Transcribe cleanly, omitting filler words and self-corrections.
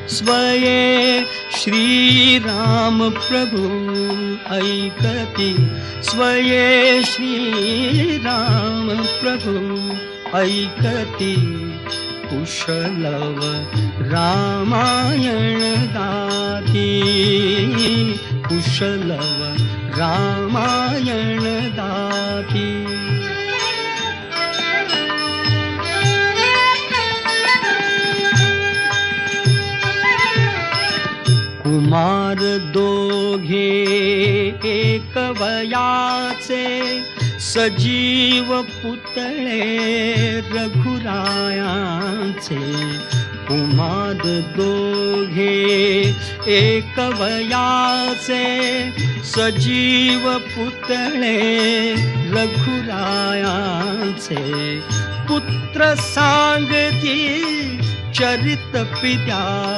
स्वये श्रीराम प्रभु ऐकती, स्वये श्रीराम प्रभु ऐकती, कुशलव रामायण गाती, कुशलव रामायण गाती। कुमार दोघे एक वयाचे, सजीव पुतळे रघुरायांचे। कुमार दोघे एक वयाचे, सजीव पुतळे रघुरायांचे। पुत्र सांगती चरित पित्या